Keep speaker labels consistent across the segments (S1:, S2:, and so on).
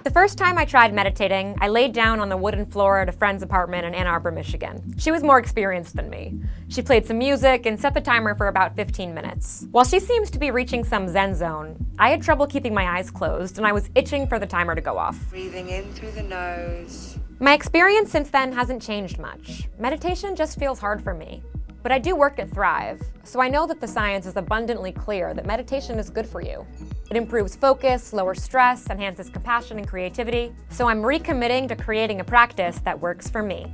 S1: The first time I tried meditating, I laid down on the wooden floor at a friend's apartment in Ann Arbor, Michigan. She was more experienced than me. She played some music and set the timer for about 15 minutes. While she seems to be reaching some zen zone, I had trouble keeping my eyes closed and I was itching for the timer to go off.
S2: Breathing in through the nose.
S1: My experience since then hasn't changed much. Meditation just feels hard for me. But I do work at Thrive, so I know that the science is abundantly clear that meditation is good for you. It improves focus, lowers stress, enhances compassion and creativity, so I'm recommitting to creating a practice that works for me.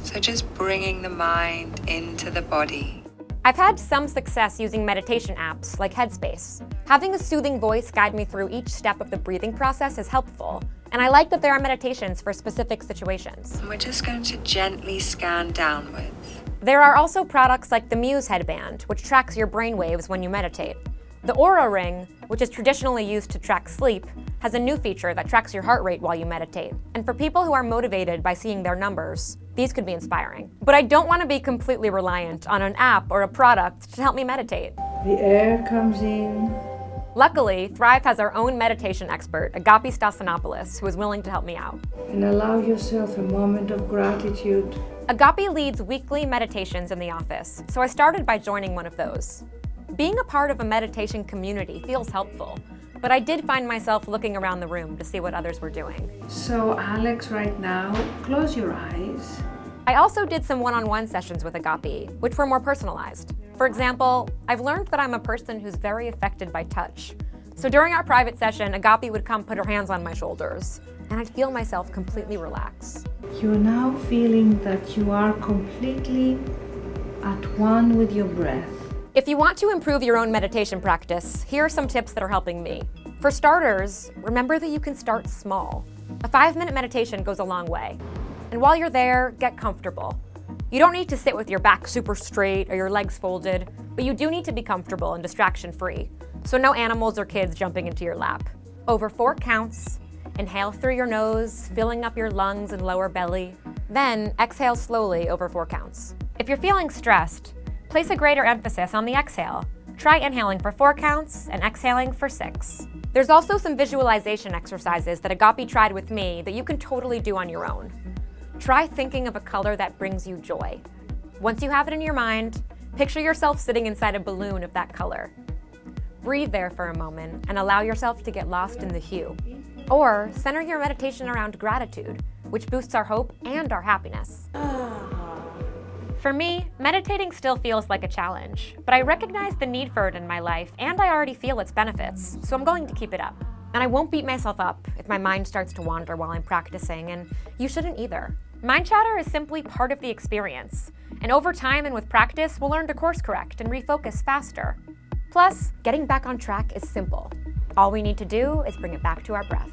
S2: So just bringing the mind into the body.
S1: I've had some success using meditation apps like Headspace. Having a soothing voice guide me through each step of the breathing process is helpful, and I like that there are meditations for specific situations.
S2: And we're just going to gently scan downwards.
S1: There are also products like the Muse headband, which tracks your brain waves when you meditate. The Aura Ring, which is traditionally used to track sleep, has a new feature that tracks your heart rate while you meditate. And for people who are motivated by seeing their numbers, these could be inspiring. But I don't want to be completely reliant on an app or a product to help me meditate.
S3: The air comes in.
S1: Luckily, Thrive has our own meditation expert, Agapi Stasinopoulos, who is willing to help me out.
S3: And allow yourself a moment of gratitude.
S1: Agapi leads weekly meditations in the office, so I started by joining one of those. Being a part of a meditation community feels helpful, but I did find myself looking around the room to see what others were doing.
S3: So Alex, right now, close your eyes.
S1: I also did some one-on-one sessions with Agapi, which were more personalized. For example, I've learned that I'm a person who's very affected by touch. So during our private session, Agapi would come put her hands on my shoulders, and I'd feel myself completely relax.
S3: You're now feeling that you are completely at one with your breath.
S1: If you want to improve your own meditation practice, here are some tips that are helping me. For starters, remember that you can start small. A 5-minute meditation goes a long way. And while you're there, get comfortable. You don't need to sit with your back super straight or your legs folded, but you do need to be comfortable and distraction-free. So no animals or kids jumping into your lap. Over 4 counts, inhale through your nose, filling up your lungs and lower belly. Then exhale slowly over 4 counts. If you're feeling stressed, place a greater emphasis on the exhale. Try inhaling for 4 counts and exhaling for 6. There's also some visualization exercises that Agapi tried with me that you can totally do on your own. Try thinking of a color that brings you joy. Once you have it in your mind, picture yourself sitting inside a balloon of that color. Breathe there for a moment and allow yourself to get lost in the hue. Or center your meditation around gratitude, which boosts our hope and our happiness. For me, meditating still feels like a challenge, but I recognize the need for it in my life and I already feel its benefits, so I'm going to keep it up. And I won't beat myself up if my mind starts to wander while I'm practicing, and you shouldn't either. Mind chatter is simply part of the experience, and over time and with practice, we'll learn to course correct and refocus faster. Plus, getting back on track is simple. All we need to do is bring it back to our breath.